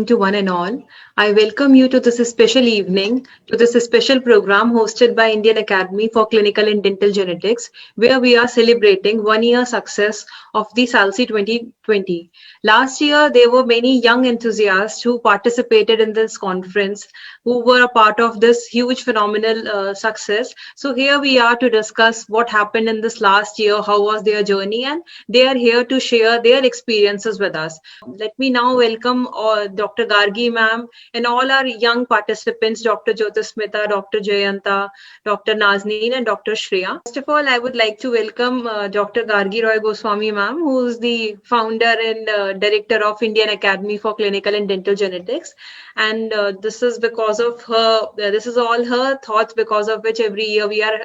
evening to one and all. I welcome you to this special evening, to this special program hosted by Indian Academy for Clinical and Dental Genetics, where we are celebrating 1 year success of the SALSI 2020. Last year, there were many young enthusiasts who participated in this conference, who were a part of this huge phenomenal success. So here we are to discuss what happened in this last year, how was their journey, and they are here to share their experiences with us. Let me now welcome Dr. Gargi ma'am and all our young participants, Dr. Jyotismita, Dr. Jayanta, Dr. Nazneen, and Dr. Shreya. First of all, I would like to welcome Dr. Gargi Roy Goswami ma'am, who is the founder and director of Indian Academy for Clinical and Dental Genetics. And this is because of her, this is all her thoughts, because of which every year we are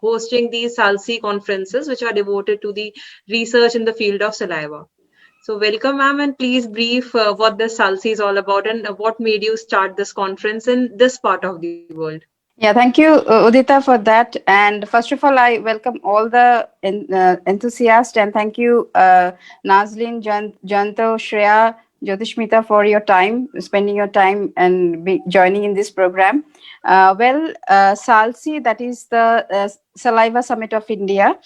hosting these SALSI conferences, which are devoted to the research in the field of saliva. So welcome, ma'am, and please brief what this SALSI is all about and what made you start this conference in this part of the world. Yeah, thank you, Udita, for that. And first of all, I welcome all the enthusiasts, and thank you, Nazlin, Janto, Shreya, Jyotishmita, for your time, spending your time and joining in this program. SALSI, that is the Saliva Summit of India.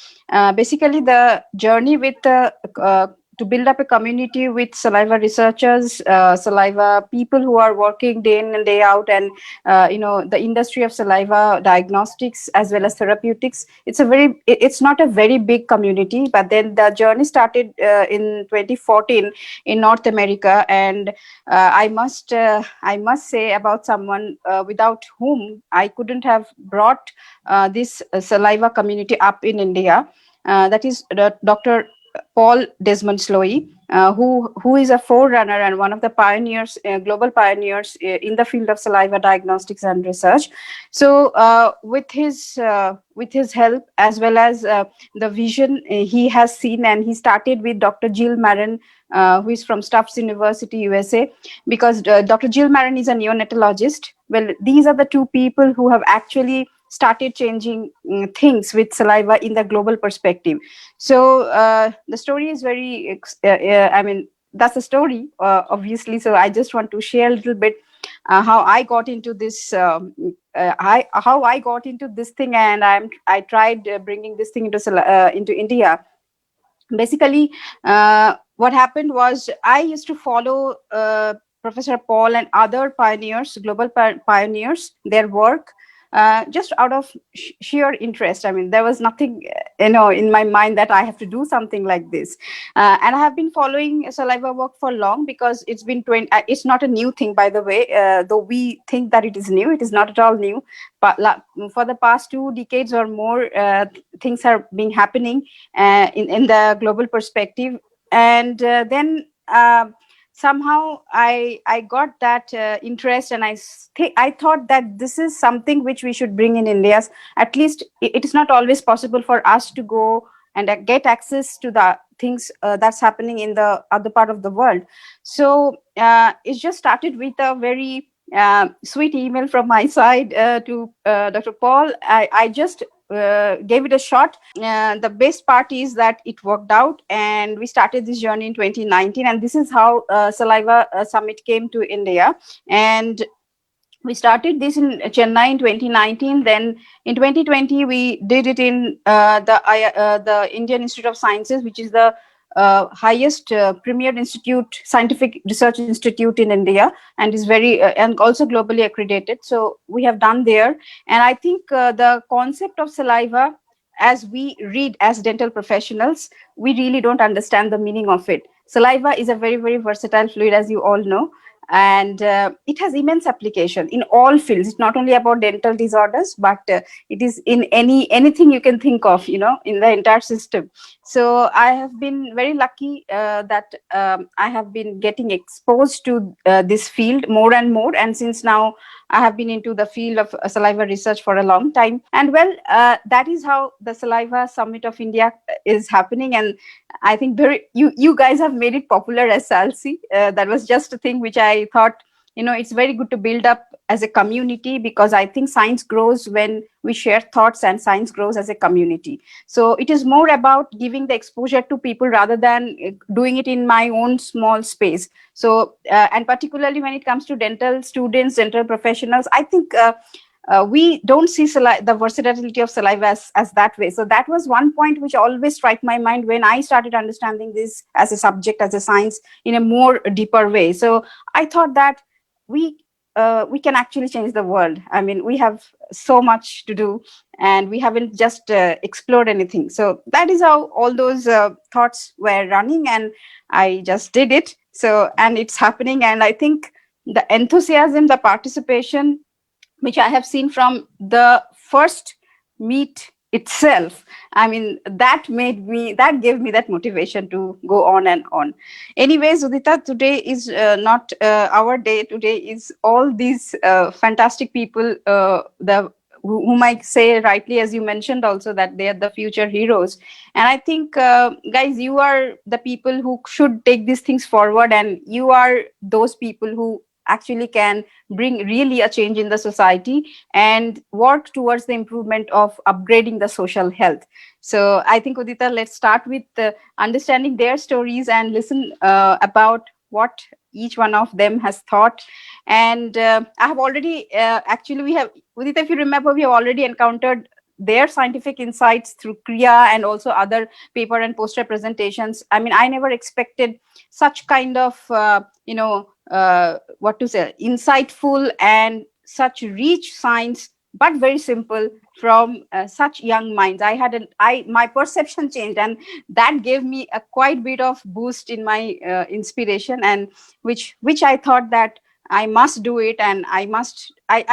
Basically, the journey with to build up a community with saliva researchers, saliva people who are working day in and day out, and the industry of saliva diagnostics as well as therapeutics. It's not a very big community, but then the journey started in 2014 in North America, and I must say about someone without whom I couldn't have brought this saliva community up in India. That is Dr. Paul Desmond Sloy, who is a forerunner and one of the pioneers, global pioneers in the field of saliva diagnostics and research. So, with his help as well as the vision he has seen, and he started with Dr. Jill Marin, who is from Tufts University, USA, because Dr. Jill Marin is a neonatologist. Well, these are the two people who have actually started changing things with saliva in the global perspective. So the story is that's the story, obviously. So I just want to share a little bit how I got into this. How I got into this thing, and I tried bringing this thing into India. Basically, what happened was I used to follow Professor Paul and other pioneers, global pioneers, their work, just out of sheer interest. I mean, there was nothing, in my mind that I have to do something like this. And I have been following saliva work for long, because it's been 20. It's not a new thing, by the way. Though we think that it is new, it is not at all new. But for the past 2 decades or more, things are being happening in the global perspective, and then. Somehow I got that interest, and I thought that this is something which we should bring in India. At least it is not always possible for us to go and get access to the things that's happening in the other part of the world. So it just started with a very sweet email from my side to Dr. Paul. I just gave it a shot. The best part is that it worked out, and we started this journey in 2019, and this is how Saliva Summit came to India. And we started this in Chennai in 2019. Then in 2020 we did it in the Indian Institute of Sciences, which is the highest premier scientific research institute in India, and is very and also globally accredited. So we have done there, and I think the concept of saliva, as we read as dental professionals, we really don't understand the meaning of it. Saliva is a very, very versatile fluid, as you all know, and it has immense application in all fields. It's not only about dental disorders, but it is in anything you can think of, in the entire system. So I have been very lucky that I have been getting exposed to this field more and more, and since now I have been into the field of saliva research for a long time. And that is how the Saliva Summit of India is happening. And I think you guys have made it popular as SALSI. That was just a thing which I thought it's very good to build up as a community, because I think science grows when we share thoughts, and science grows as a community. So it is more about giving the exposure to people rather than doing it in my own small space. So and particularly when it comes to dental students, dental professionals, I think we don't see the versatility of saliva as that way. So that was one point which always struck my mind when I started understanding this as a subject, as a science, in a more deeper way. So I thought that we can actually change the world. I mean, we have so much to do, and we haven't just explored anything. So that is how all those thoughts were running, and I just did it. So, and it's happening, and I think the enthusiasm, the participation, which I have seen from the first meet itself, I mean, that gave me that motivation to go on and on. Anyways, Udita, today is not our day. Today is all these fantastic people, whom I say rightly, as you mentioned also, that they are the future heroes. And I think, guys, you are the people who should take these things forward, and you are those people who actually can bring really a change in the society and work towards the improvement of upgrading the social health. So I think, Udita, let's start with understanding their stories and listen about what each one of them has thought. And I have already, actually, we have, Udita, if you remember, we have already encountered their scientific insights through Kriya and also other paper and poster presentations. I mean, I never expected such kind of, what to say, insightful and such rich science, but very simple, from such young minds. My perception changed, and that gave me a quite bit of boost in my inspiration, and which I thought that I must do it, and I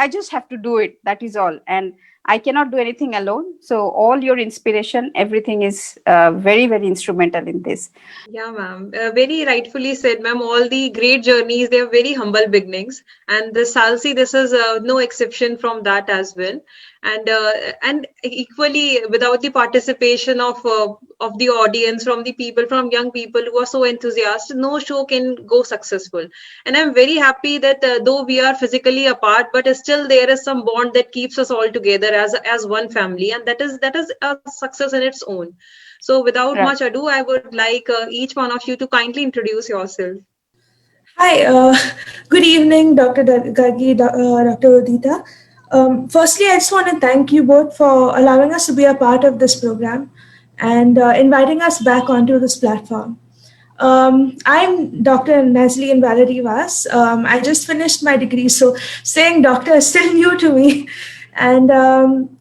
just have to do it. That is all. And I cannot do anything alone. So all your inspiration, everything is very, very instrumental in this. Yeah, ma'am. Very rightfully said, ma'am. All the great journeys, they are very humble beginnings, and the Salsi, this is no exception from that as well. And equally, without the participation of the audience, from the people, from young people who are so enthusiastic, no show can go successful. And I'm very happy that though we are physically apart, but still there is some bond that keeps us all together as one family, and that is a success in its own. So, without Right. much ado, I would like each one of you to kindly introduce yourself. Hi, good evening, Dr. Gargi, Dr. Udita. Firstly, I just want to thank you both for allowing us to be a part of this program and inviting us back onto this platform. I'm Dr. Nazleen Valerie Vas. I just finished my degree, so saying doctor is still new to me. And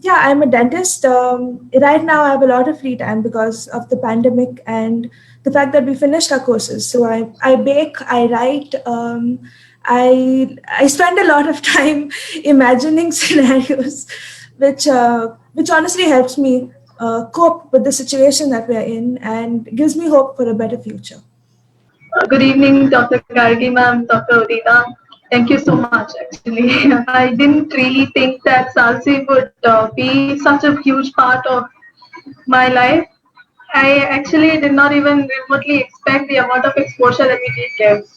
yeah, I'm a dentist. Right now, I have a lot of free time because of the pandemic and the fact that we finished our courses. So I bake, I write, I spend a lot of time imagining scenarios, which honestly helps me cope with the situation that we're in and gives me hope for a better future. Good evening, Dr. Gargi ma'am, Dr. Udita. Thank you so much. Actually, I didn't really think that Salsi would be such a huge part of my life. I actually did not even remotely expect the amount of exposure that we did give.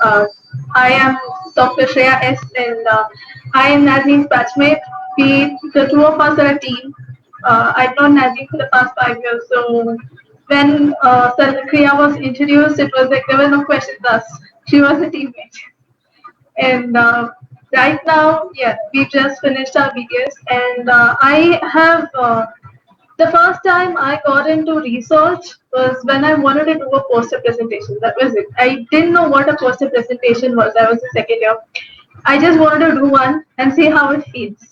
Uh, I am Dr. Shreya S. and I am Nazneen's batchmate. The two of us are a team. I've known Nazneen for the past 5 years. So when Kriya was introduced, it was like there were no questions asked. She was a teammate. And right now, yeah, we just finished our BTS, and I have the first time I got into research was when I wanted to do a poster presentation. That was it. I didn't know what a poster presentation was. I was in second year. I just wanted to do one and see how it feels.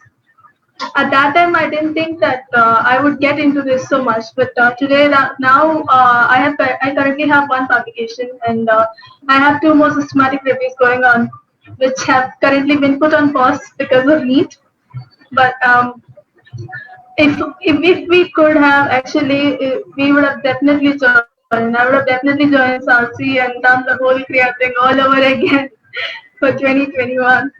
At that time, I didn't think that I would get into this so much. But today, now I currently have one publication, and I have two more systematic reviews going on, which have currently been put on pause because of NEET. But if we could have actually, we would have definitely joined. I would have definitely joined Salsi and done the whole Kriya thing all over again for 2021.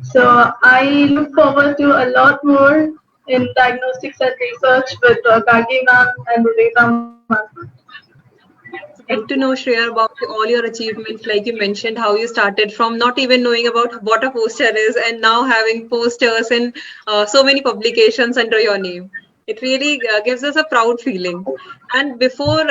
So I look forward to a lot more in diagnostics and research with Gagi ma'am and Udita ma'am. Like to know, Shreya, about all your achievements. Like you mentioned, how you started from not even knowing about what a poster is, and now having posters and so many publications under your name. It really gives us a proud feeling. And before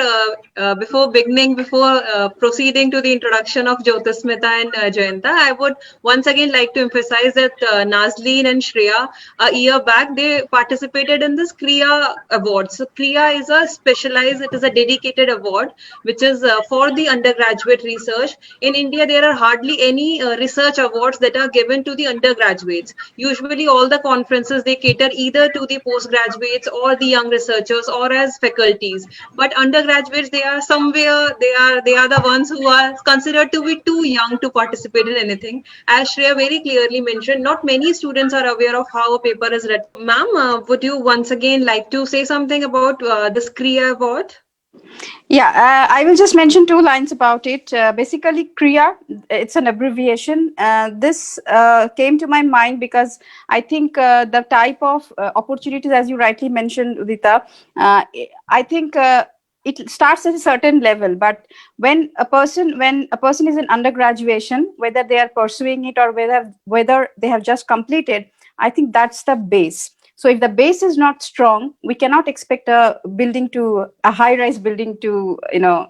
proceeding to the introduction of Jyotismita and Jayanta, I would once again like to emphasize that Nazleen and Shreya, a year back, they participated in this Kriya Award. So Kriya is a specialized, it is a dedicated award which is for the undergraduate research. In India, there are hardly any research awards that are given to the undergraduates. Usually, all the conferences they cater either to the postgraduates or the young researchers or as faculties. But undergraduates, they are somewhere they are the ones who are considered to be too young to participate in anything. As Shreya very clearly mentioned, not many students are aware of how a paper is read. Ma'am, would you once again like to say something about this Kriya Award? Yeah, I will just mention 2 lines about it. Basically, Kriya, it's an abbreviation. This came to my mind because I think the type of opportunities, as you rightly mentioned, Udita, I think it starts at a certain level. But when a person is in undergraduation, whether they are pursuing it or whether they have just completed, I think that's the base. So if the base is not strong, we cannot expect a high-rise building to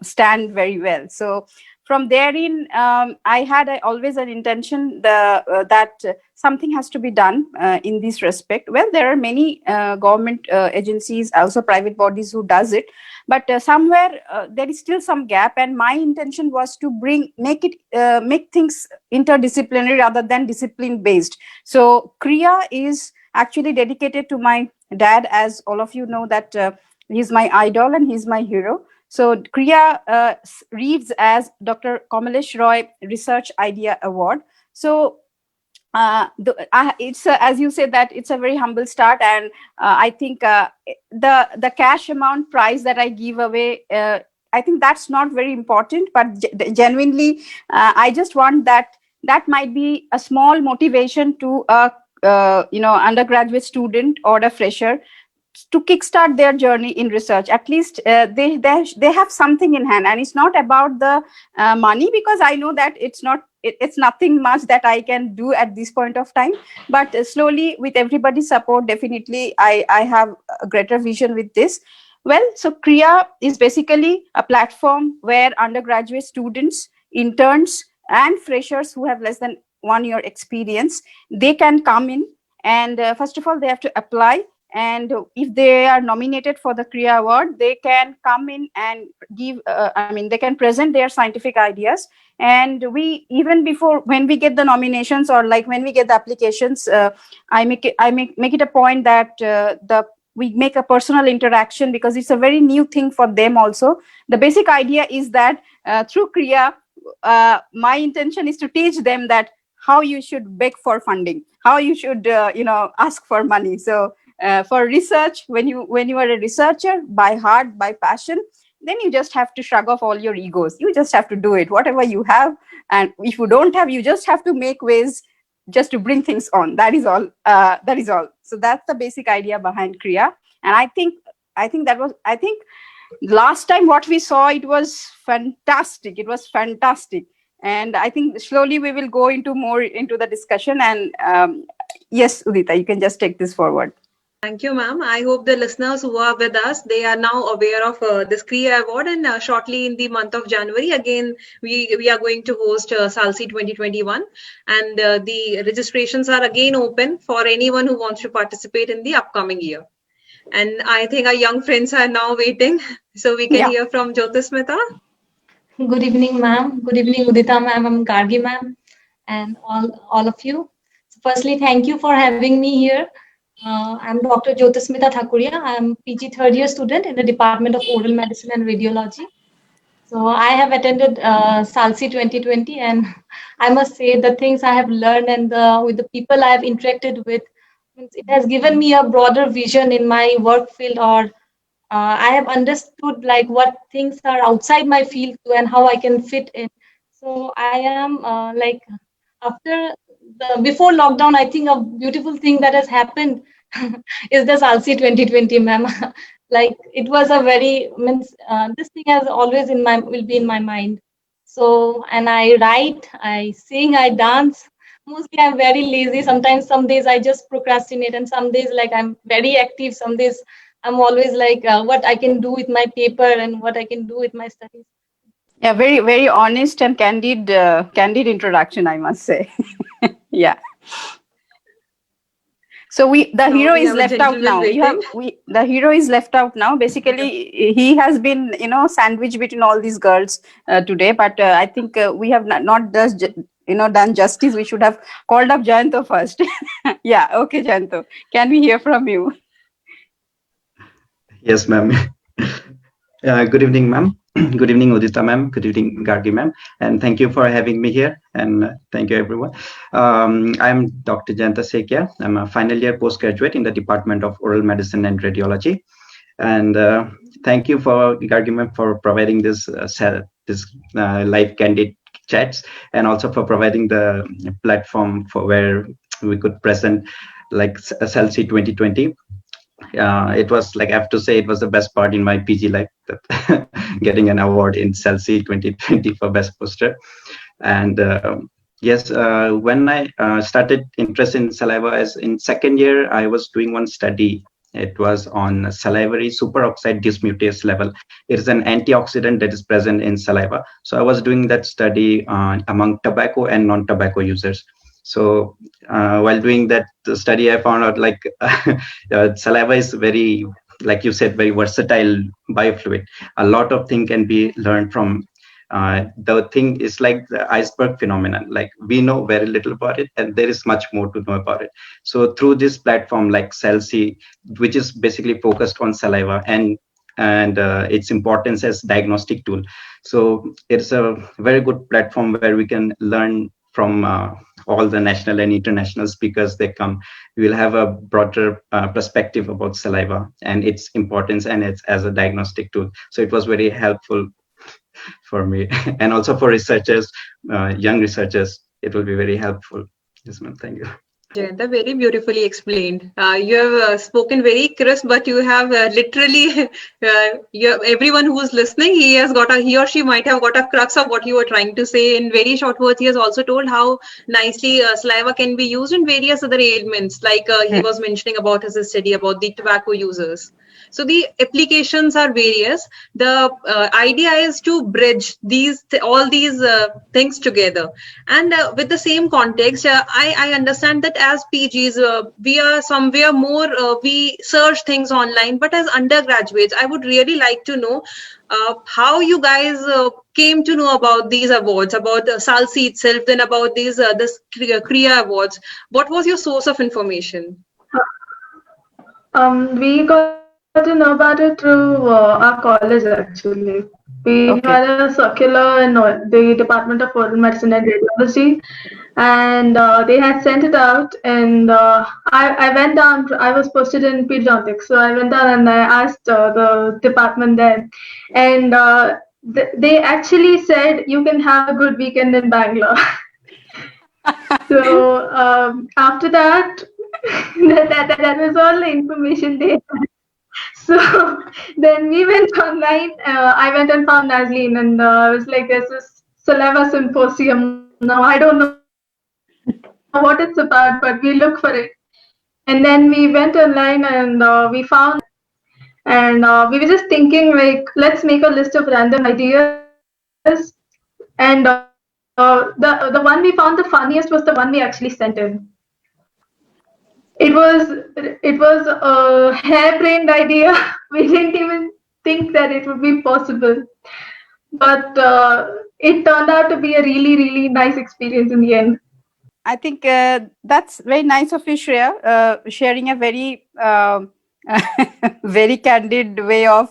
stand very well. So from therein, I had always an intention that something has to be done in this respect. Well, there are many government agencies, also private bodies who does it, but somewhere there is still some gap. And my intention was to make things interdisciplinary rather than discipline based. So Kriya is actually dedicated to my dad, as all of you know that he's my idol and he's my hero. So Kriya reads as Dr. Kamalesh Roy Research Idea Award. So it's as you said that it's a very humble start, and I think the cash amount prize that I give away, I think that's not very important, but genuinely I just want that might be a small motivation to a undergraduate student or a fresher to kickstart their journey in research. At least they have something in hand, and it's not about the money, because I know that it's nothing much that I can do at this point of time. But slowly, with everybody's support, definitely I have a greater vision with this. Well, so Kriya is basically a platform where undergraduate students, interns, and freshers who have less than 1 year experience, they can come in, and first of all they have to apply, and if they are nominated for the Kriya Award, they can come in and they can present their scientific ideas. And we, even before, when we get the nominations, or like when we get the applications, I make it a point that we make a personal interaction, because it's a very new thing for them also. The basic idea is that through Kriya, my intention is to teach them that how you should beg for funding, how you should ask for money. So for research, when you are a researcher by heart, by passion, then you just have to shrug off all your egos. You just have to do it, whatever you have, and if you don't have, you just have to make ways just to bring things on. That is all. So that's the basic idea behind Kriya. And I think last time what we saw, it was fantastic. And I think slowly we will go more into the discussion. And yes, Udita, you can just take this forward. Thank you, ma'am. I hope the listeners who are with us, they are now aware of this Kriya Award, and shortly in the month of January, again, we are going to host SALSI 2021, and the registrations are again open for anyone who wants to participate in the upcoming year. And I think our young friends are now waiting, so we can hear from Jyotismita. Good evening, ma'am. Good evening, Udita ma'am, I'm Gargi ma'am, and all of you. So firstly, thank you for having me here. I'm Dr. Jyotismita Thakuria. I'm PG third year student in the Department of Oral Medicine and Radiology. So I have attended SALSI 2020, and I must say the things I have learned and with the people I have interacted with, it has given me a broader vision in my work field, or I have understood like what things are outside my field too, and how I can fit in. So I am before lockdown, I think a beautiful thing that has happened is the SALSI 2020, ma'am. like it was a very means this thing has always in my will be in my mind. So and I write, I sing, I dance. Mostly I'm very lazy. Sometimes some days I just procrastinate, and some days like I'm very active. Some days I'm always like what I can do with my paper and what I can do with my studies. Yeah, very, very honest and candid, candid introduction, I must say. Yeah. So the Now hero we is have a left out gentleman now. waiting. The hero is left out now. Basically, he has been, sandwiched between all these girls today. But I think we have not just, done justice. We should have called up Jayanto first. Yeah. Okay, Jayanto. Can we hear from you? Yes, ma'am. Good evening, ma'am. Good evening, Udita ma'am. Good evening, Gargi ma'am. And thank you for having me here. And thank you, everyone. I'm Dr. Jayanta Sekia. I'm a final year postgraduate in the Department of Oral Medicine and Radiology. And thank you for Gargi ma'am for providing this live candid chats, and also for providing the platform for where we could present like SELC 2020. It was like, I have to say, it was the best part in my PG life, that getting an award in CELSI 2020 for best poster. And yes, when I started interest in saliva, as in second year, I was doing one study. It was on salivary superoxide dismutase level. It is an antioxidant that is present in saliva. So I was doing that study among tobacco and non-tobacco users. So while doing that study, I found out like saliva is very, like you said, very versatile biofluid. A lot of things can be learned from. The thing is like the iceberg phenomenon. Like we know very little about it, and there is much more to know about it. So through this platform like CELSI, which is basically focused on saliva and its importance as diagnostic tool. So it's a very good platform where we can learn from all the national and international speakers they come. We will have a broader perspective about saliva and its importance and its as a diagnostic tool. So it was very helpful for me and also for researchers, young researchers. It will be very helpful. Yes, ma'am. Thank you. Jayanta, very beautifully explained. You have spoken very crisp, but you have literally, everyone who's listening, he or she might have got a crux of what you were trying to say. In very short words, he has also told how nicely saliva can be used in various other ailments, like he was mentioning about his study about the tobacco users. So the applications are various. The idea is to bridge all these things together. And with the same context, I understand that as PGs, we are somewhere more, we search things online, but as undergraduates, I would really like to know how you guys came to know about these awards, about SALSI itself, then about this CREA awards. What was your source of information? We got to know about it through our college actually. We had a circular in the Department of Oral Medicine and Radiology, and they had sent it out. And I went down. I was posted in pediatrics, so I went down and I asked the department there, and they actually said you can have a good weekend in Bangalore. So after that, that was all the information they had. So then we went online. I went and found Nazleen, and I was like, "There's this saliva symposium now. I don't know what it's about, but we look for it." And then we went online and we found, and we were just thinking like, let's make a list of random ideas. And the one we found the funniest was the one we actually sent in. It was a harebrained idea. We didn't even think that it would be possible, but it turned out to be a really nice experience in the end. I think that's very nice of you, Shreya, sharing a very very candid way of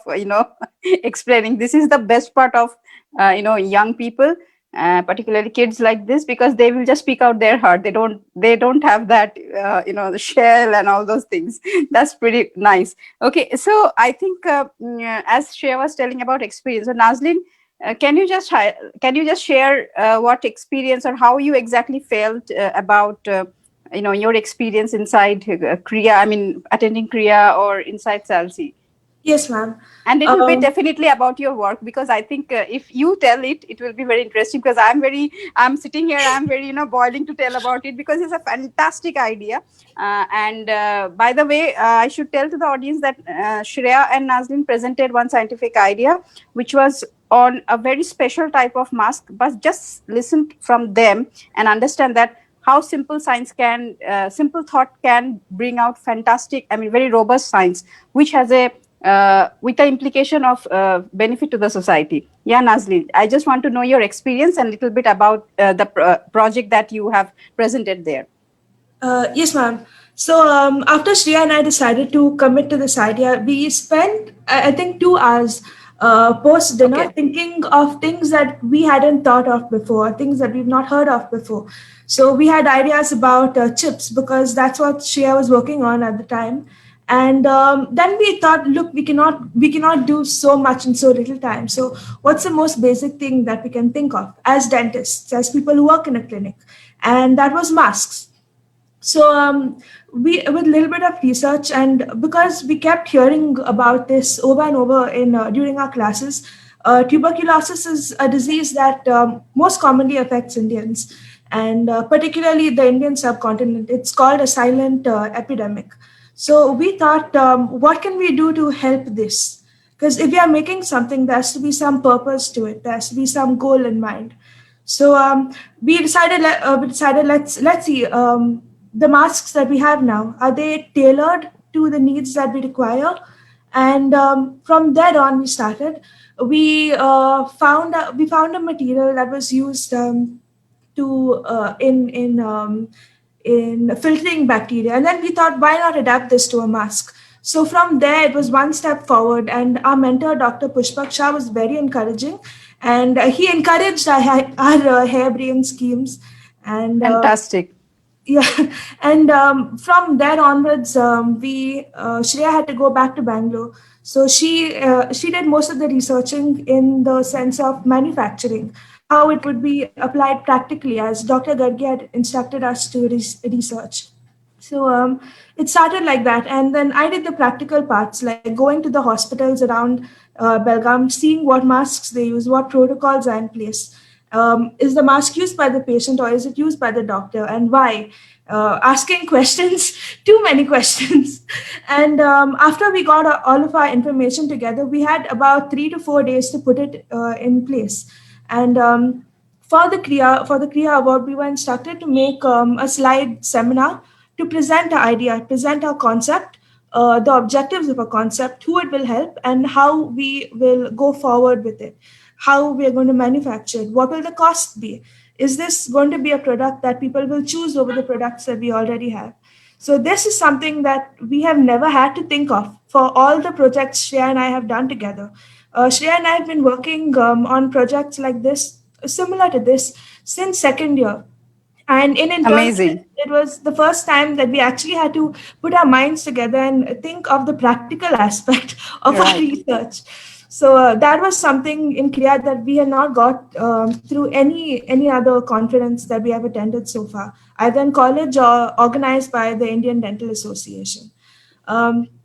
explaining. This is the best part of young people, particularly kids like this, because they will just speak out their heart. They don't have that the shell and all those things. That's pretty nice. Okay, so I think as Shreya was telling about experience, so Nazleen, can you just share what experience or how you exactly felt about your experience inside CREA? I mean, attending CREA or inside SALSI? Yes, ma'am. And it will be definitely about your work, because I think if you tell it, it will be very interesting, because I'm sitting here, I'm very, boiling to tell about it, because it's a fantastic idea. By the way, I should tell to the audience that Shreya and Nazlin presented one scientific idea, which was on a very special type of mask, but just listen from them and understand that how simple science can, simple thought can bring out fantastic, very robust science, which has a with the implication of benefit to the society. Yeah, Nazlin, I just want to know your experience and a little bit about the project that you have presented there. Yes, ma'am. So after Shreya and I decided to commit to this idea, we spent, I think, 2 hours post dinner thinking of things that we hadn't thought of before, things that we've not heard of before. So we had ideas about chips, because that's what Shreya was working on at the time. And then we thought, look, we cannot do so much in so little time. So what's the most basic thing that we can think of as dentists, as people who work in a clinic? And that was masks. So we, with a little bit of research, and because we kept hearing about this over and over in during our classes, tuberculosis is a disease that most commonly affects Indians, and particularly the Indian subcontinent. It's called a silent epidemic. So we thought, what can we do to help this? Because if we are making something, there has to be some purpose to it. There has to be some goal in mind. So we decided let's see, the masks that we have now, are they tailored to the needs that we require? And from there on, we started. We found a material that was used in filtering bacteria, and then we thought, why not adapt this to a mask? So from there, it was one step forward, and our mentor, Dr. Pushpak Shah, was very encouraging, and he encouraged our harebrained schemes. And fantastic. Yeah, and from there onwards, Shreya had to go back to Bangalore. So she did most of the researching in the sense of manufacturing, how it would be applied practically, as Dr. Gargi had instructed us to research. So it started like that, and then I did the practical parts, like going to the hospitals around Belgaum, seeing what masks they use, what protocols are in place. Is the mask used by the patient or is it used by the doctor, and why? Asking questions, too many questions. And after we got all of our information together, we had about 3 to 4 days to put it in place. And for the Kriya Award, we were instructed to make a slide seminar to present our idea, present our concept, the objectives of a concept, who it will help, and how we will go forward with it, how we are going to manufacture it, what will the cost be? Is this going to be a product that people will choose over the products that we already have? So this is something that we have never had to think of for all the projects Shreya and I have done together. Shreya and I have been working on projects like this, similar to this, since second year. And in internship, it was the first time that we actually had to put our minds together and think of the practical aspect of our research. So that was something in Kriya that we had not got through any other conference that we have attended so far, either in college or organized by the Indian Dental Association.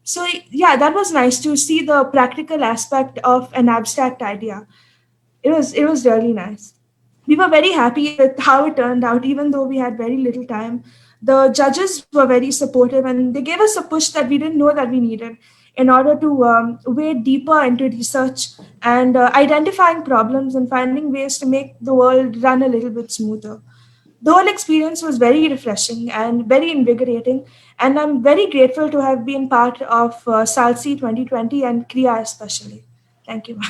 So yeah, that was nice to see the practical aspect of an abstract idea. It was really nice. We were very happy with how it turned out, even though we had very little time. The judges were very supportive, and they gave us a push that we didn't know that we needed in order to wade deeper into research and identifying problems and finding ways to make the world run a little bit smoother. The whole experience was very refreshing and very invigorating, and I'm very grateful to have been part of SALSI 2020 and Kriya especially. Thank you.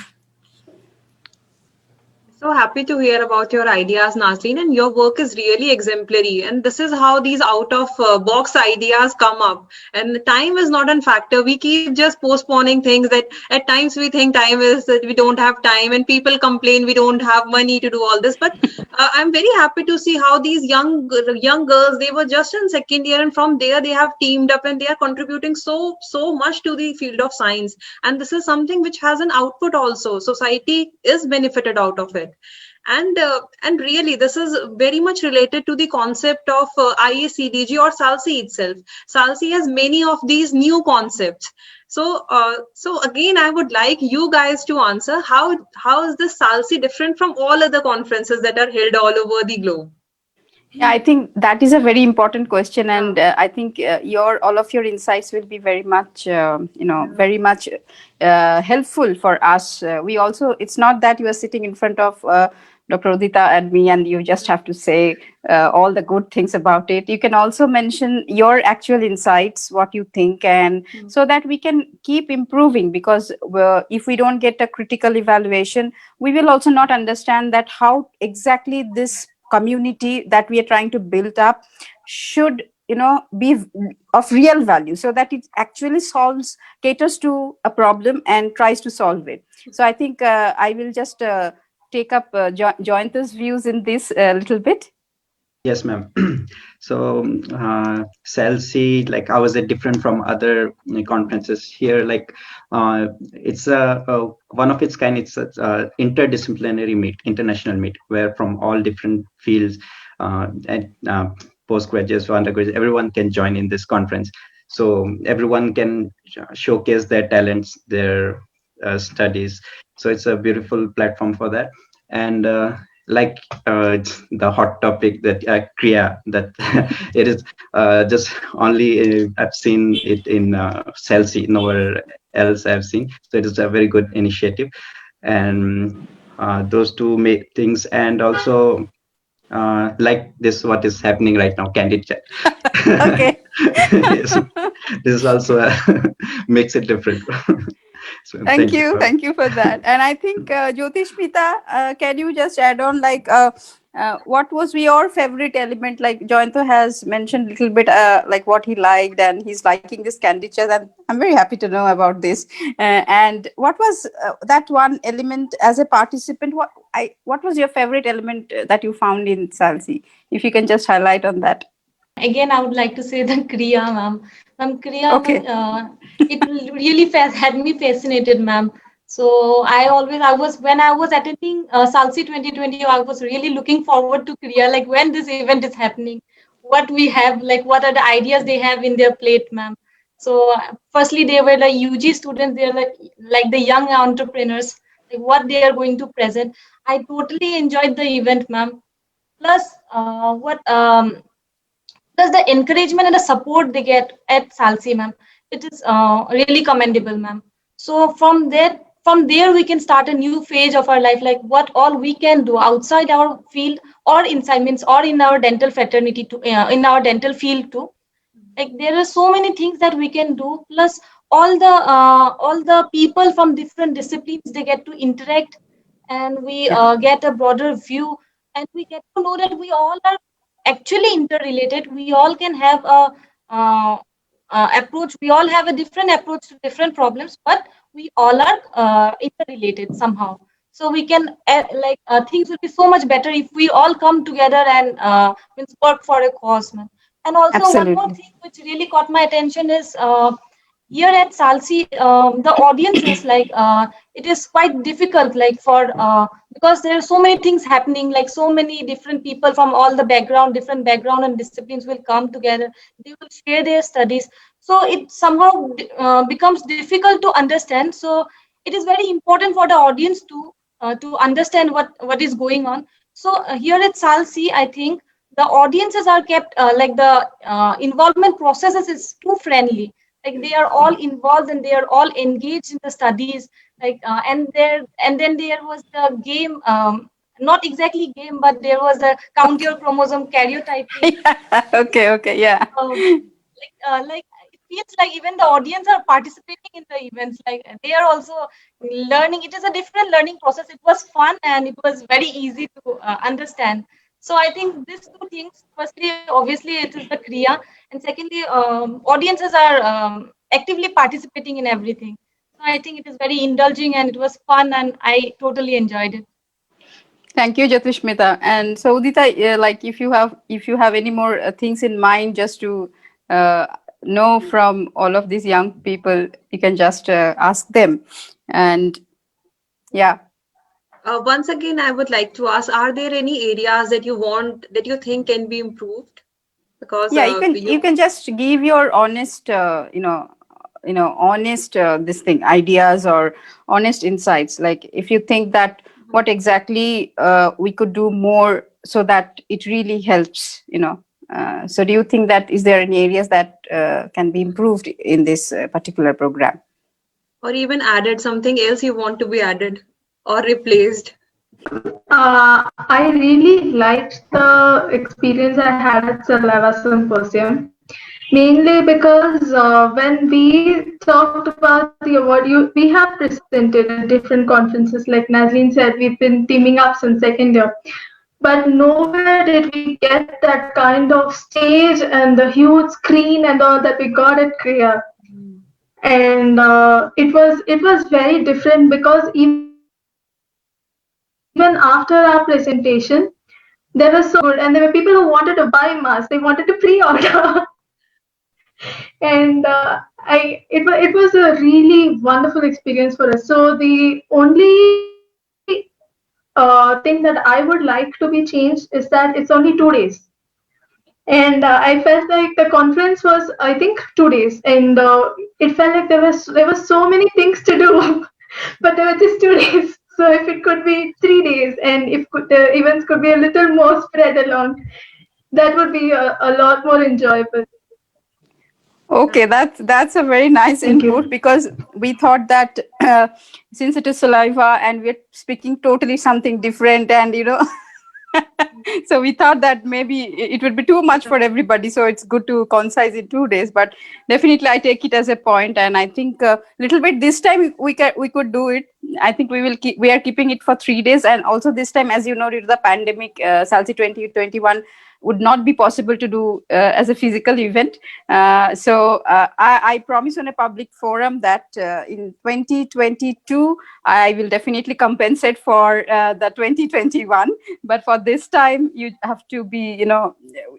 So happy to hear about your ideas, Nazlin, and your work is really exemplary. And this is how these out of box ideas come up. And time is not a factor. We keep just postponing things that at times we think time is that we don't have time, and people complain we don't have money to do all this. But I'm very happy to see how these young girls, they were just in second year, and from there they have teamed up and they are contributing so much to the field of science. And this is something which has an output also. Society is benefited out of it. And really, this is very much related to the concept of IACDG or SALSI itself. SALSI has many of these new concepts. So again, I would like you guys to answer how is this SALSI different from all other conferences that are held all over the globe? Yeah, I think that is a very important question, and I think all of your insights will be very much, very much helpful for us. We also, it's not that you are sitting in front of Dr. Udita and me, and you just have to say all the good things about it. You can also mention your actual insights, what you think, and so that we can keep improving. Because if we don't get a critical evaluation, we will also not understand that how exactly this community that we are trying to build up should be of real value, so that it actually caters to a problem and tries to solve it. So I think I will just take up Joyanta's views in this a little bit. Yes, ma'am. So, SALSI, like, how is it different from other conferences here? Like, it's a one of its kind. It's a interdisciplinary meet, international meet, where from all different fields and postgraduates or undergraduates, everyone can join in this conference. So everyone can showcase their talents, their studies. So it's a beautiful platform for that. And like the hot topic that Kriya, that it is just only I've seen it in SALSI, nowhere else I've seen. So it is a very good initiative, and those two things, and also like this, what is happening right now, Candid Chat. Okay. Yes, this is also makes it different. So Thank you for that. And I think Jyotishmita, can you just add on, like, what was your favorite element? Like Joyanto has mentioned a little bit like what he liked, and he's liking this Candid Chat, and I'm very happy to know about this. And what was that one element as a participant? What was your favorite element that you found in SALSI? If you can just highlight on that. Again, I would like to say the Kriya, ma'am. Ma'am, Kriya, Okay. it really had me fascinated, ma'am. So when I was attending SALSI 2020, I was really looking forward to Kriya, like when this event is happening, what we have, like what are the ideas they have in their plate, ma'am. So firstly, they were like UG students, they're like the young entrepreneurs, like what they are going to present. I totally enjoyed the event, ma'am. Plus, plus the encouragement and the support they get at SALSI, ma'am, it is really commendable, ma'am. So from there we can start a new phase of our life, like what all we can do outside our field or inside, means or in our dental fraternity to in our dental field too. Like there are so many things that we can do. Plus all the people from different disciplines, they get to interact, and we get a broader view, and we get to know that we all are actually interrelated. We all can have a approach. We all have a different approach to different problems, but we all are interrelated somehow. So we can things will be so much better if we all come together and means work for a cause, man. And also one more Absolutely. thing which really caught my attention is here at SALSI, the audiences, like it is quite difficult, like for because there are so many things happening, like so many different people from all the different background and disciplines will come together. They will share their studies, so it somehow becomes difficult to understand. So it is very important for the audience to understand what is going on. So here at SALSI, I think the audiences are kept like the involvement processes is too friendly, like they are all involved and they are all engaged in the studies, like and then there was the game, not exactly game, but there was the count your chromosome karyotyping. Okay, yeah. Like it feels like even the audience are participating in the events, like they are also learning. It is a different learning process. It was fun and it was very easy to understand. So I think these two things, firstly obviously it is the kriya, and secondly audiences are actively participating in everything. So I think it is very indulging and it was fun and I totally enjoyed it. Thank you, Jyotishmita. And so, Udita, like if you have any more things in mind, just to know from all of these young people, you can just ask them. And yeah. Once again, I would like to ask, are there any areas that you think can be improved? Because Yeah, you can just give your honest, honest this thing ideas or honest insights. Like if you think that what exactly we could do more so that it really helps, So do you think that is there any areas that can be improved in this particular program? or even added something else you want to be added or replaced? I really liked the experience I had at Saliva Symposium, mainly because when we talked about the award, we have presented at different conferences. Like Nazleen said, we've been teaming up since second year, but nowhere did we get that kind of stage and the huge screen and all that we got at Kriya. And it was very different because even after our presentation, they were so good, and there were people who wanted to buy masks. They wanted to pre-order, and it was a really wonderful experience for us. So the only thing that I would like to be changed is that it's only 2 days, and I felt like the conference was, I think, 2 days, and it felt like there were so many things to do, but there were just 2 days. So if it could be 3 days, and if the events could be a little more spread along, that would be a lot more enjoyable. Okay, that's a very nice Thank you. input, because we thought that since it is Saliva and we're speaking totally something different, and so we thought that maybe it would be too much for everybody. So it's good to concise in 2 days. But definitely, I take it as a point, and I think a little bit this time we could do it. I think we are keeping it for 3 days, and also this time, as you know, due to the pandemic, SALSI 2021 would not be possible to do as a physical event. So I promise on a public forum that in 2022, I will definitely compensate for the 2021. But for this time, you have to be,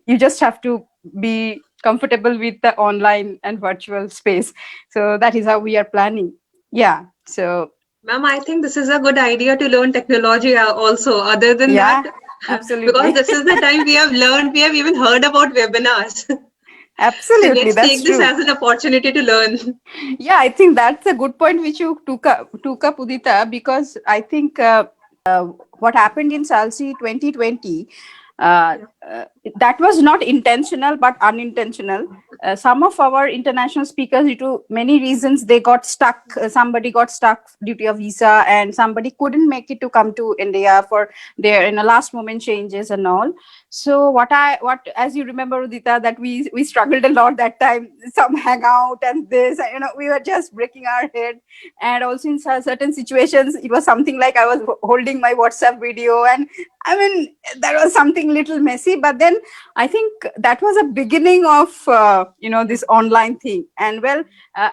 you just have to be comfortable with the online and virtual space. So that is how we are planning. Yeah. So Ma'am, I think this is a good idea to learn technology also. Other than yeah, that, absolutely. because this is the time we have even heard about webinars. Absolutely, So let's that's take this true. as an opportunity to learn. Yeah, I think that's a good point which you took up, Udita, because I think what happened in SALSI 2020, that was not intentional but unintentional. Some of our international speakers, due to many reasons, they got stuck. Somebody got stuck due to a visa, and somebody couldn't make it to come to India for their last moment changes and all. So what as you remember, Udita, that we struggled a lot that time, some hangout and this, we were just breaking our head. And also in certain situations, it was something like I was holding my WhatsApp video, and I mean, that was something little messy, but then I think that was a beginning of, this online thing. And well,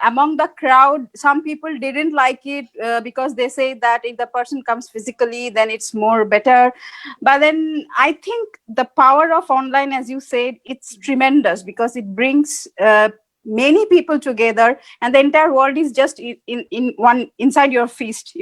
among the crowd, some people didn't like it because they say that if the person comes physically, then it's more better. But then I think the power of online, as you said, it's tremendous, because it brings many people together, and the entire world is just in one inside your feast.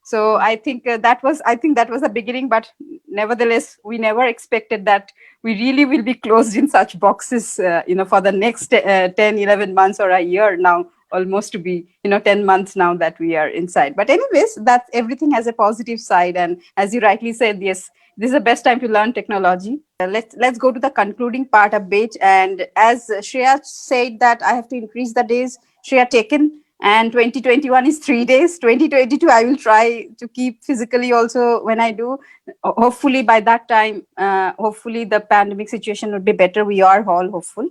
So I think that was the beginning, but nevertheless, we never expected that we really will be closed in such boxes for the next 10-11 months or a year now, almost to be 10 months now that we are inside. But anyways, that's, everything has a positive side, and as you rightly said, yes, this is the best time to learn technology. Let's go to the concluding part a bit. And as Shreya said that I have to increase the days, Shreya taken, and 2021 is 3 days. 2022 I will try to keep physically also when I do. Hopefully by that time, hopefully the pandemic situation would be better. We are all hopeful.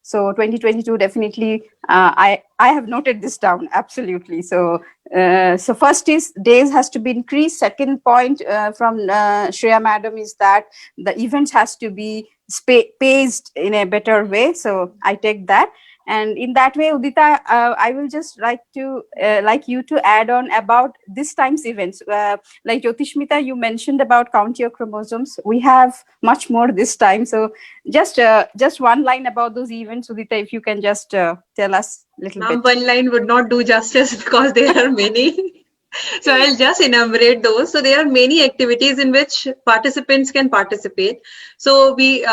So 2022 definitely, I have noted this down, absolutely. So first is days has to be increased. Second point from Shreya madam is that the events has to be paced in a better way. So I take that. And in that way, Udita, I will just like you to add on about this time's events. Like Jyotishmita, you mentioned about count your chromosomes. We have much more this time. So just one line about those events, Udita, if you can just tell us a little bit. One line would not do justice because there are many. So I'll just enumerate those. So there are many activities in which participants can participate. So we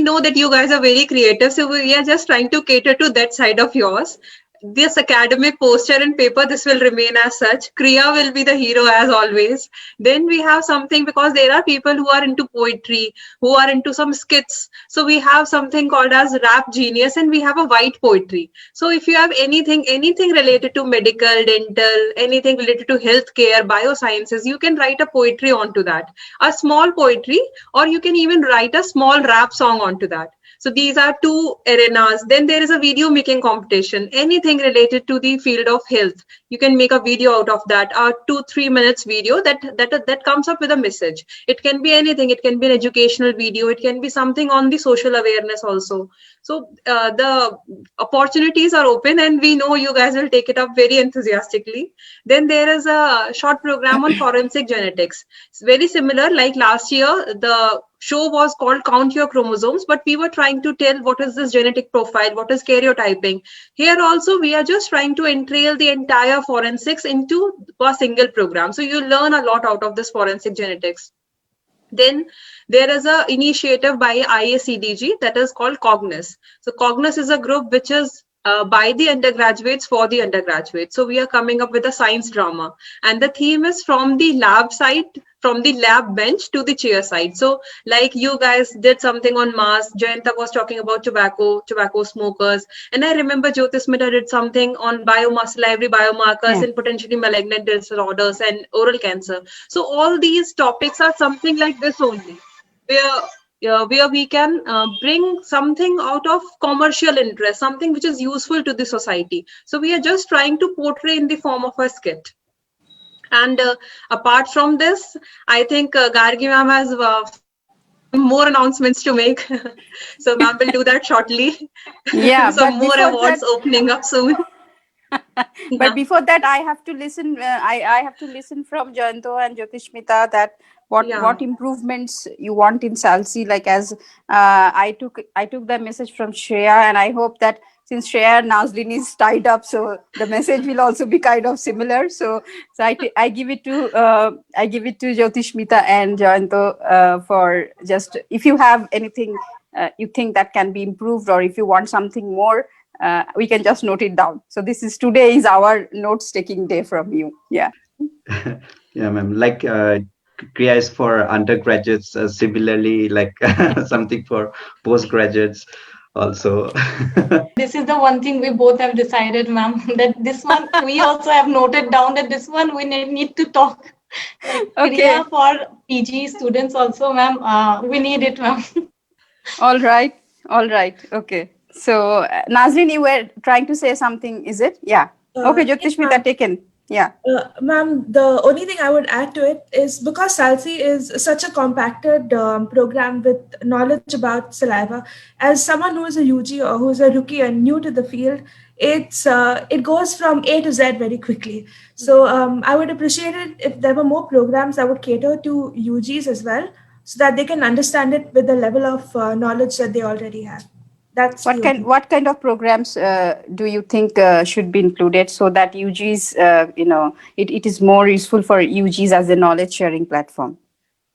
know that you guys are very creative. So we are just trying to cater to that side of yours. This academic poster and paper, this will remain as such. Kriya will be the hero as always. Then we have something, because there are people who are into poetry, who are into some skits. So we have something called as Rap Genius, and we have a white poetry. So if you have anything related to medical, dental, anything related to healthcare, biosciences, you can write a poetry onto that, a small poetry, or you can even write a small rap song onto that. So these are two arenas. Then there is a video making competition, anything related to the field of health. You can make a video out of that, a 2-3 minutes video that comes up with a message. It can be anything. It can be an educational video. It can be something on the social awareness also. So the opportunities are open, and we know you guys will take it up very enthusiastically. Then there is a short program on forensic genetics. It's very similar. Like last year, the show was called Count Your Chromosomes, but we were trying to tell what is this genetic profile, what is karyotyping. Here also, we are just trying to entrail the entire forensics into a single program. So you learn a lot out of this forensic genetics. Then there is a initiative by IACDG that is called Cognos. So Cognos is a group which is by the undergraduates for the undergraduates. So we are coming up with a science drama, and the theme is from the lab side, from the lab bench to the chair side. So like you guys did something on Mars, Jayanta was talking about tobacco smokers, and I remember Jyotismita did something on biomuscle library biomarkers in potentially malignant disorders and oral cancer. So all these topics are something like this only, where we can bring something out of commercial interest, something which is useful to the society. So we are just trying to portray in the form of a skit. And apart from this, I think Gargi ma'am has more announcements to make. So ma'am will do that shortly. Yeah, Some but more before awards that, opening up soon. but before that, I have to listen. I have to listen from Jayanto and Jyotishmita that what improvements you want in SALSI. Like as I took the message from Shreya, and I hope that since Shreya and Nazlin is tied up, so the message will also be kind of similar. So I give it to Jyotishmita and Jayanto for just, if you have anything you think that can be improved, or if you want something more, we can just note it down. So today is our notes taking day from you. Yeah. Yeah, ma'am. Like Kriya is for undergraduates, similarly like something for postgraduates also. This is the one thing we both have decided, ma'am, that this one we also have noted down that this one we need to talk. Like Okay. Kriya for PG students also, ma'am. We need it, ma'am. All right. Okay. So Nazlin, you were trying to say something, is it? Yeah. Okay, Jyotishmita, taken. Yeah. Ma'am, the only thing I would add to it is, because SALSI is such a compacted program with knowledge about saliva, as someone who is a UG or who is a rookie and new to the field, it goes from A to Z very quickly. So I would appreciate it if there were more programs that would cater to UGs as well, so that they can understand it with the level of knowledge that they already have. That's what kind of programs do you think should be included, so that UGs, it is more useful for UGs as a knowledge sharing platform?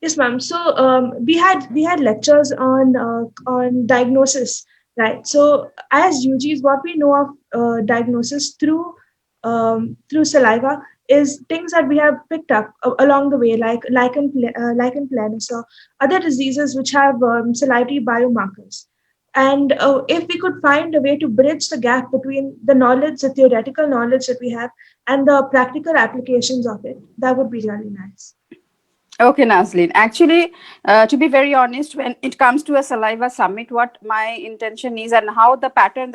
Yes, ma'am. So we had lectures on diagnosis, right? So as UGs, what we know of diagnosis through saliva is things that we have picked up along the way, like lichen planus or other diseases which have salivary biomarkers. And if we could find a way to bridge the gap between the theoretical knowledge that we have, and the practical applications of it, that would be really nice. Okay, Nazlin. Actually, to be very honest, when it comes to a saliva summit, what my intention is, and how the pattern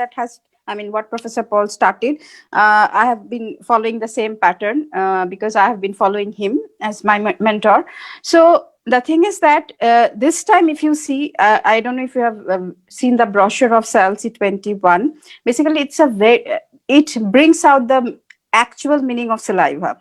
what Professor Paul started, I have been following the same pattern because I have been following him as my mentor. So the thing is that this time, if you see, I don't know if you have seen the brochure of SALSI 21. Basically, it brings out the actual meaning of saliva.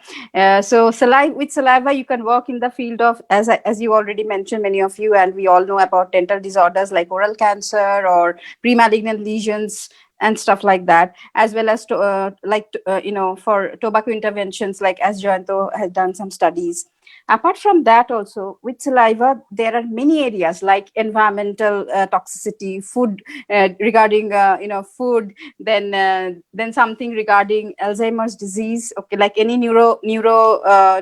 So with saliva, you can work in the field of, as you already mentioned, many of you, and we all know about dental disorders like oral cancer or pre-malignant lesions, and stuff like that, as well as for tobacco interventions, like as Joyanto has done some studies. Apart from that, also with saliva, there are many areas like environmental toxicity, food, regarding food, then something regarding Alzheimer's disease, okay, like any neuro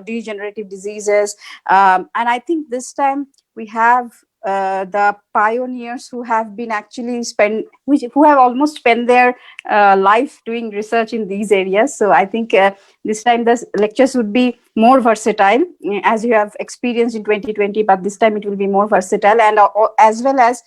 degenerative diseases. And I think this time we have the pioneers who have been actually who have almost spent their life doing research in these areas. So I think this time the lectures would be more versatile, as you have experienced in 2020, but this time it will be more versatile. And as well as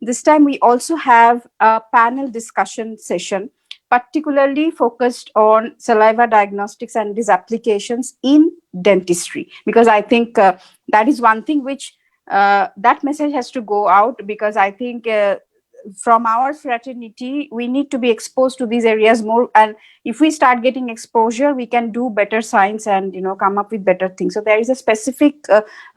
this time we also have a panel discussion session particularly focused on saliva diagnostics and its applications in dentistry, because I think that is one thing which that message has to go out, because I think from our fraternity we need to be exposed to these areas more, and if we start getting exposure we can do better science and come up with better things. So there is a specific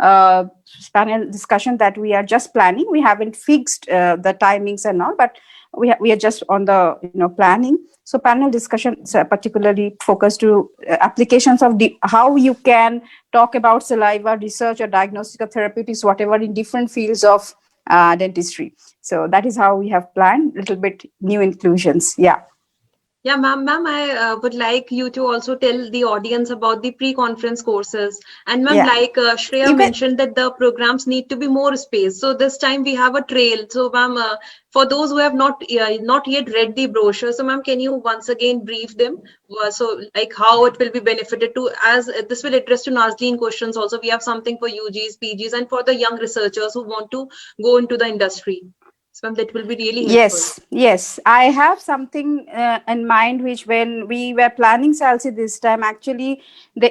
panel discussion that we are just planning. We haven't fixed the timings and all, but we are just on the planning. So panel discussions particularly focused to applications of how you can talk about saliva research or diagnostic or therapeutics, whatever, in different fields of dentistry. So that is how we have planned, little bit new inclusions. Yeah. Yeah, ma'am, I would like you to also tell the audience about the pre-conference courses. And ma'am, Yeah. like Shreya mentioned that the programs need to be more spaced. So this time we have a trail. So ma'am, for those who have not yet read the brochure, so ma'am, can you once again brief them? So like how it will be benefited to, as this will address to Nazleen questions also. We have something for UGs, PGs, and for the young researchers who want to go into the industry. So ma'am, that will be really helpful. Yes, I have something in mind, which when we were planning SALSI this time, actually,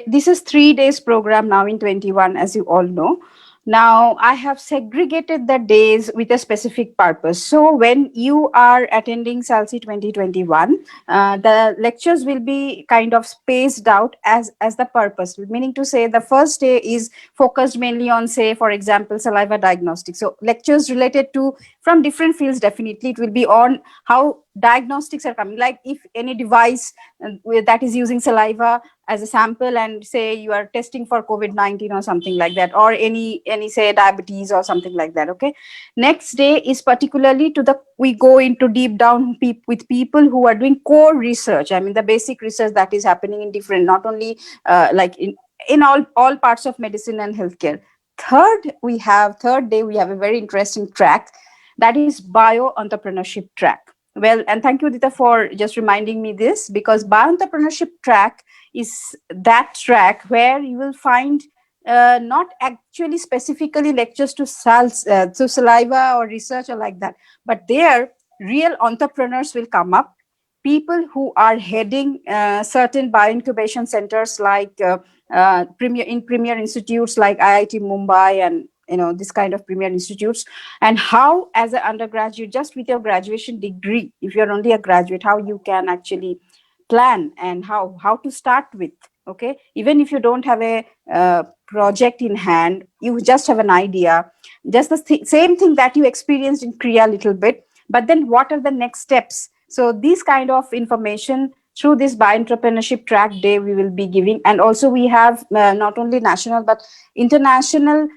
this is 3 days program now in 21, as you all know. Now, I have segregated the days with a specific purpose. So when you are attending SALSI 2021, the lectures will be kind of spaced out as the purpose, meaning to say the first day is focused mainly on, say, for example, saliva diagnostics. So lectures related to from different fields, definitely it will be on how diagnostics are coming, like if any device that is using saliva as a sample, and say you are testing for COVID-19 or something like that, or any say diabetes or something like that. Okay, next day is particularly we go into deep down with people who are doing core research. I mean the basic research that is happening in different, not only like in all parts of medicine and healthcare. Third day we have a very interesting track, that is bio entrepreneurship track. Well, and thank you, Udita, for just reminding me this, because bio entrepreneurship track is that track where you will find not actually specifically lectures to saliva or research or like that, but there real entrepreneurs will come up, people who are heading certain bioincubation centers like premier institutes like IIT Mumbai and this kind of premier institutes, and how as an undergraduate, just with your graduation degree, if you're only a graduate, how you can actually plan and how to start with. Okay, even if you don't have a project in hand, you just have an idea, just the same thing that you experienced in Kriya a little bit, but then what are the next steps? So these kind of information through this bioentrepreneurship track day we will be giving. And also we have not only national but international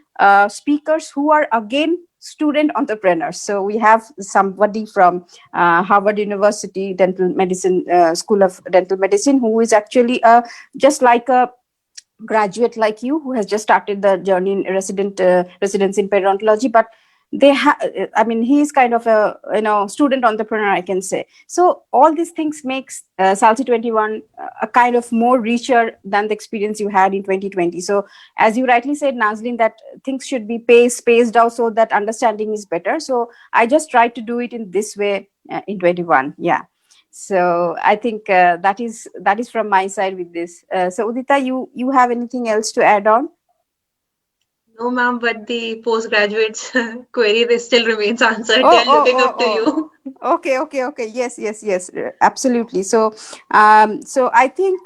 speakers who are again student entrepreneurs. So we have somebody from Harvard University Dental Medicine School of Dental Medicine, who is actually just like a graduate like you, who has just started the journey in residence in periodontology, but he is kind of a student entrepreneur, I can say. So all these things makes SALSI 21 a kind of more richer than the experience you had in 2020. So as you rightly said, Nazleen, that things should be spaced out so that understanding is better. So I just tried to do it in this way in 21. Yeah. So I think that is from my side with this. So Udita, you have anything else to add on? No, ma'am, but the postgraduates query this still remains answered. They are looking up to you. Okay. Yes, absolutely. So I think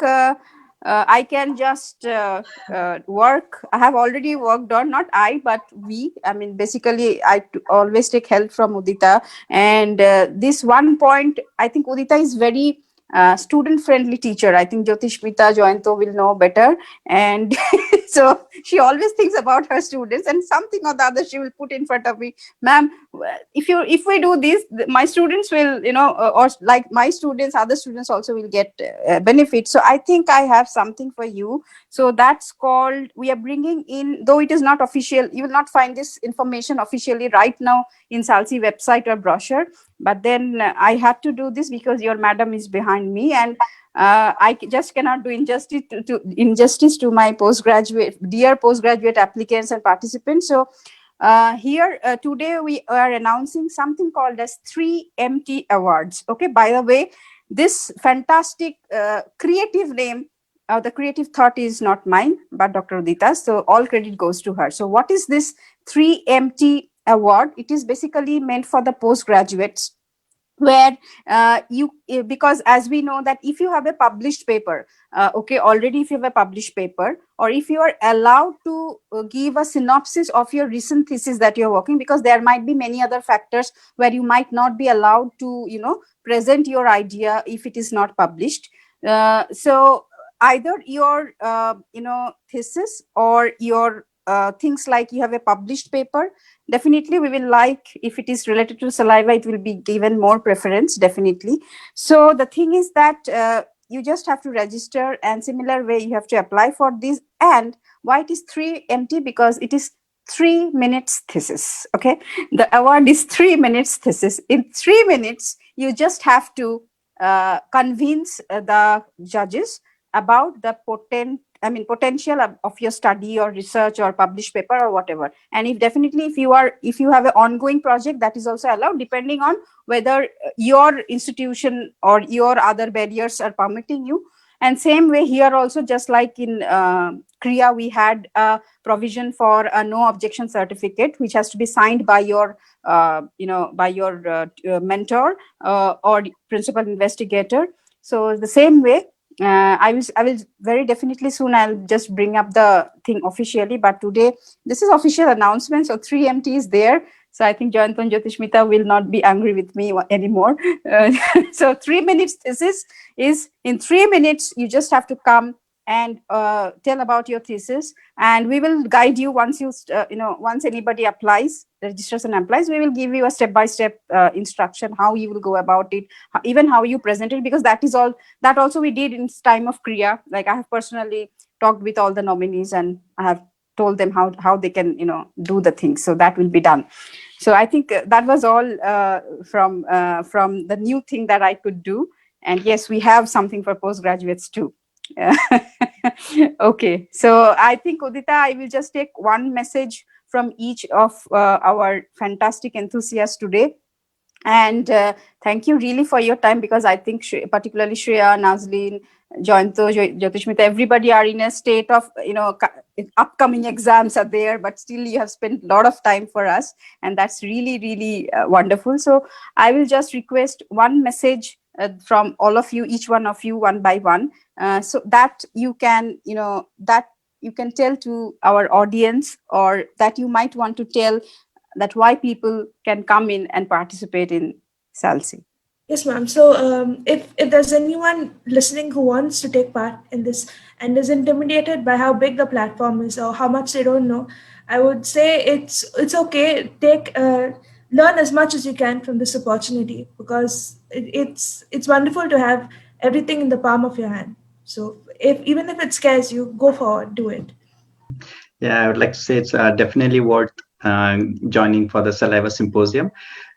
I can just work. I have already worked on, not I, but we. I mean, basically, always take help from Udita. And this one point, I think Udita is very student-friendly teacher. I think Jyotishmita Joyanto will know better. And so she always thinks about her students, and something or the other she will put in front of me. Ma'am, if we do this, my students will, or like my students, other students also will get benefit. So I think I have something for you. So that's called, we are bringing in, though it is not official, you will not find this information officially right now in SALSI website or brochure, but then I had to do this because your madam is behind me, and I just cannot do injustice to my dear postgraduate applicants and participants. So here today we are announcing something called as 3MT Awards. Okay, by the way, this fantastic creative name, the creative thought is not mine, but Dr. Udita. So all credit goes to her. So what is this 3MT Award? It is basically meant for the postgraduates, where because as we know that if you have a published paper, already if you have a published paper, or if you are allowed to give a synopsis of your recent thesis that you're working, because there might be many other factors where you might not be allowed to present your idea if it is not published. So either your thesis or your things like you have a published paper, definitely we will like, if it is related to saliva, it will be given more preference, definitely. So the thing is that you just have to register, and similar way you have to apply for this. And why it is 3MT? Because it is 3 minutes thesis. Okay, the award is 3 minutes thesis. In 3 minutes you just have to convince the judges about the potential of your study or research or published paper or whatever. And if you have an ongoing project, that is also allowed, depending on whether your institution or your other barriers are permitting you. And same way here also, just like in Kriya, we had a provision for a no objection certificate, which has to be signed by your mentor or principal investigator. So the same way, I will very definitely soon, I'll just bring up the thing officially, but today this is official announcement. So 3MT is there. So I think Joyanto and Jyotishmita will not be angry with me anymore. So 3 minutes thesis is, in 3 minutes you just have to come and tell about your thesis, and we will guide you once once anybody applies, registers and applies, we will give you a step-by-step instruction how you will go about it, even how you present it, because that also we did in time of Kriya. Like, I have personally talked with all the nominees and I have told them how they can do the things. So that will be done. So I think that was all from the new thing that I could do. And yes, we have something for postgraduates too. Okay, so I think, Udita, I will just take one message from each of our fantastic enthusiasts today. And thank you really for your time, because I think particularly Shreya, Nazleen, Joyanto, Jyotishmita, everybody are in a state of, upcoming exams are there, but still you have spent a lot of time for us, and that's really, really wonderful. So I will just request one message from all of you, each one of you, one by one, so that you can, you can tell to our audience, or that you might want to tell that why people can come in and participate in SALSI. Yes, ma'am. So if there's anyone listening who wants to take part in this and is intimidated by how big the platform is or how much they don't know, I would say it's okay. Learn as much as you can from this opportunity, because it's wonderful to have everything in the palm of your hand. So even if it scares you, go forward, do it. Yeah, I would like to say it's definitely worth joining for the Saliva Symposium,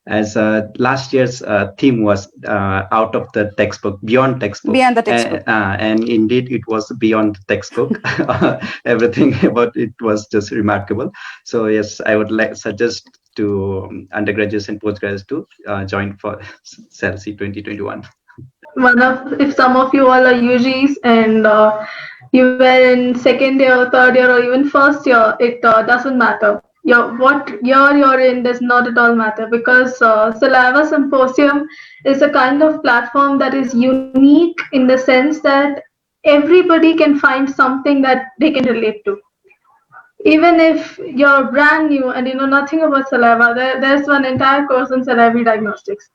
as last year's theme was out of the textbook, beyond textbook. Beyond the textbook. And indeed, it was beyond the textbook. Everything about it was just remarkable. So yes, I would suggest to undergraduates and postgraduates to join for SALSI 2021. If some of you all are UGs and you were in second year, third year, or even first year, it doesn't matter. What year you're in does not at all matter, because Saliva Symposium is a kind of platform that is unique in the sense that everybody can find something that they can relate to. Even if you're brand new and you know nothing about saliva, there's one entire course on salivary diagnostics.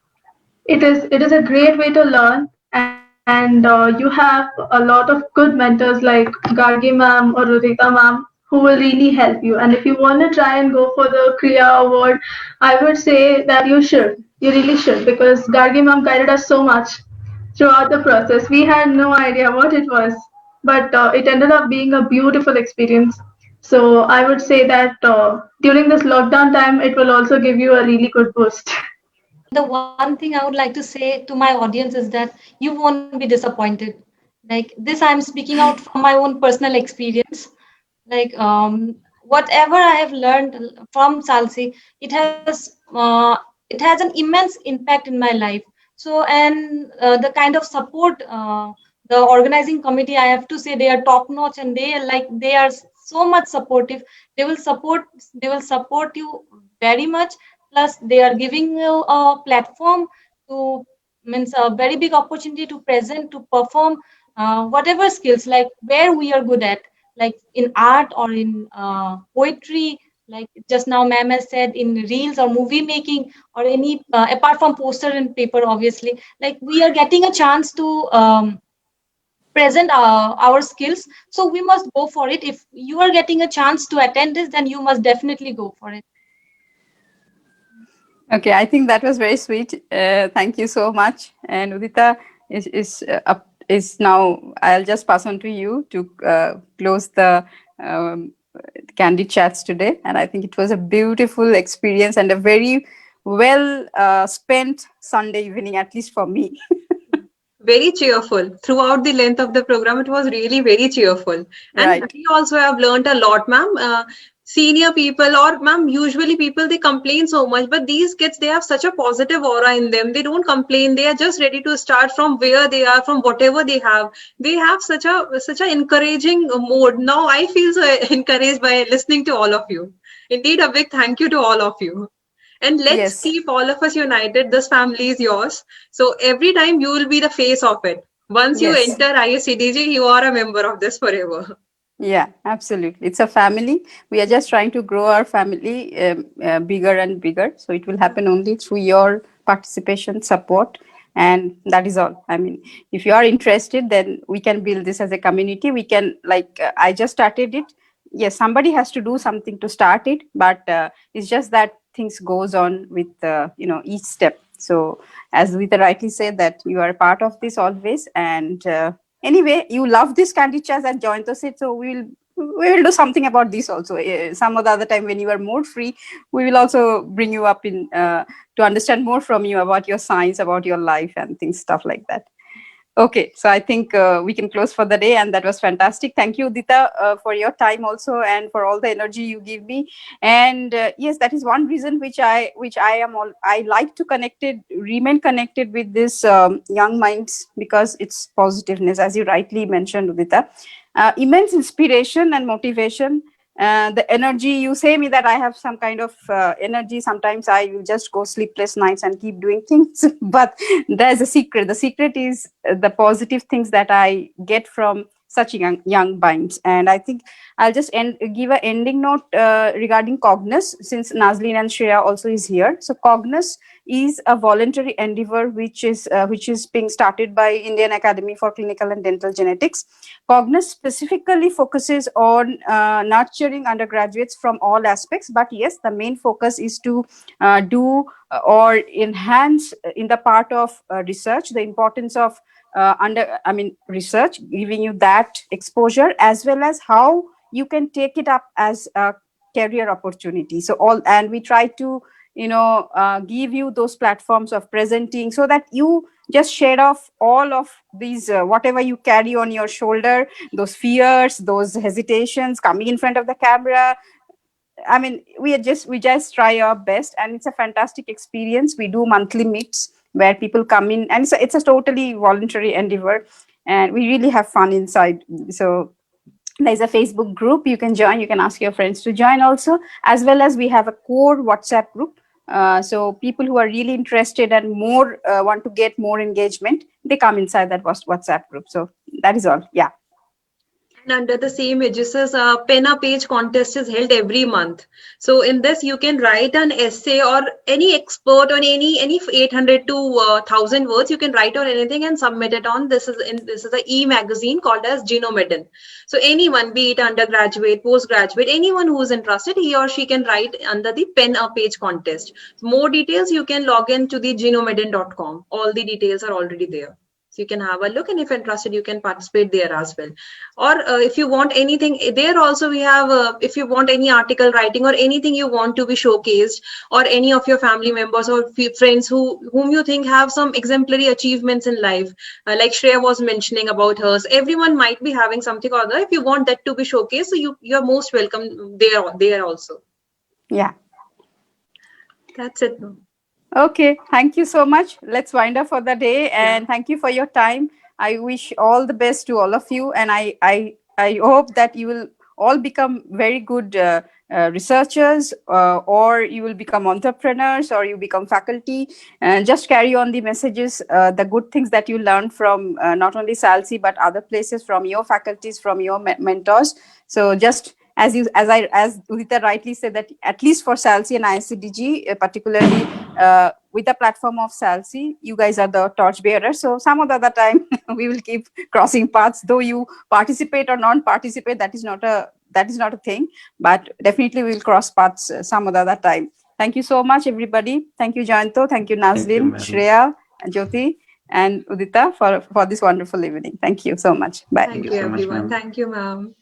It is a great way to learn, and you have a lot of good mentors like Gargi ma'am or Rudita ma'am who will really help you. And if you want to try and go for the Kriya award, I would say that you should. You really should, because Gargi ma'am guided us so much throughout the process. We had no idea what it was, but it ended up being a beautiful experience. So I would say that during this lockdown time, it will also give you a really good boost. The one thing I would like to say to my audience is that you won't be disappointed. Like this, I'm speaking out from my own personal experience. Like whatever I have learned from Salsi, it has an immense impact in my life. So, and the kind of support the organizing committee, I have to say they are top notch, and they are so much supportive. They will support you very much. Plus they are giving you a platform to, means a very big opportunity to present, to perform whatever skills, like where we are good at, like in art or in poetry, like just now ma'am has said, in reels or movie making, or any apart from poster and paper, obviously, like we are getting a chance to present our skills. So we must go for it. If you are getting a chance to attend this, then you must definitely go for it. Okay, I think that was very sweet. Thank you so much. And Udita is now. I'll just pass on to you to close the candid chats today. And I think it was a beautiful experience and a very well spent Sunday evening, at least for me. Very cheerful throughout the length of the program. It was really very cheerful, and Right. we also have learned a lot, ma'am. Senior people, or ma'am, usually people, they complain so much, but these kids, they have such a positive aura in them. They don't complain. They are just ready to start from where they are, from whatever they have. They have such a encouraging mode. Now I feel so encouraged by listening to all of you. Indeed, a big thank you to all of you. And let's Yes. keep all of us united. This family is yours. So every time you will be the face of it. Once you Yes. enter ISCDG, you are a member of this forever. Yeah, absolutely. It's a family. We are just trying to grow our family bigger and bigger. So it will happen only through your participation, support, and that is all. I mean, if you are interested, then we can build this as a community. We can, like, I just started it. Yes, somebody has to do something to start it, but it's just that things goes on with each step. So as Vita rightly said, that you are a part of this always, and anyway, you love this candy chats and joined us it, so we will do something about this also. Some of the other time when you are more free, we will also bring you up in to understand more from you about your science, about your life and things, stuff like that. Okay, so I think we can close for the day, and that was fantastic. Thank you, Udita, for your time also, and for all the energy you give me. And yes, that is one reason I like to remain connected with this young minds, because it's positiveness, as you rightly mentioned, Udita. Immense inspiration and motivation. The energy, you say me that I have some kind of energy. Sometimes I will just go sleepless nights and keep doing things, but there's a secret. The secret is the positive things that I get from such young minds. And I think I'll just give an ending note regarding Cognos, since Nazlin and Shreya also is here. So Cognos is a voluntary endeavor which is being started by Indian Academy for Clinical and Dental Genetics. Cognos specifically focuses on nurturing undergraduates from all aspects, but yes, the main focus is to do or enhance in the part of research, the importance of research, giving you that exposure, as well as how you can take it up as a career opportunity. So and we try to give you those platforms of presenting, so that you just shed off all of these whatever you carry on your shoulder, those fears, those hesitations coming in front of the camera. I mean, we just try our best, and it's a fantastic experience. We do monthly meets where people come in, and it's a totally voluntary endeavor, and we really have fun inside. So there's a Facebook group you can join. You can ask your friends to join also, as well as we have a core WhatsApp group. So people who are really interested and more want to get more engagement, they come inside that WhatsApp group. So that is all. Yeah. And under the same aegis, pen a page contest is held every month. So in this, you can write an essay or any expert on any 800 to 1000 words. You can write on anything and submit it on. This is a e-magazine called as Genomedon. So anyone, be it undergraduate, postgraduate, anyone who is interested, he or she can write under the pen a page contest. More details, you can log in to the genomedon.com. All the details are already there. So you can have a look, and if interested, you can participate there as well. Or if you want anything, there also we have, if you want any article writing or anything you want to be showcased, or any of your family members or friends whom you think have some exemplary achievements in life, like Shreya was mentioning about hers. Everyone might be having something or other. If you want that to be showcased, so you're most welcome there also. Yeah. That's it. Okay, thank you so much. Let's wind up for the day, and thank you for your time. I wish all the best to all of you, and I hope that you will all become very good researchers, or you will become entrepreneurs, or you become faculty, and just carry on the messages, the good things that you learned from not only SALSI but other places, from your faculties, from your mentors. So just as Udita rightly said, that at least for SALSI and ISCDG, particularly with the platform of SALSI, you guys are the torch bearers. So some of the other time we will keep crossing paths, though you participate or non-participate, that is not a thing, but definitely we will cross paths some of the other time. Thank you so much, everybody. Thank you, Jayanto. Thank you, Nazlin, Shreya, Jyoti, and Udita for this wonderful evening. Thank you so much. Bye. Thank you, everyone. Thank you, ma'am.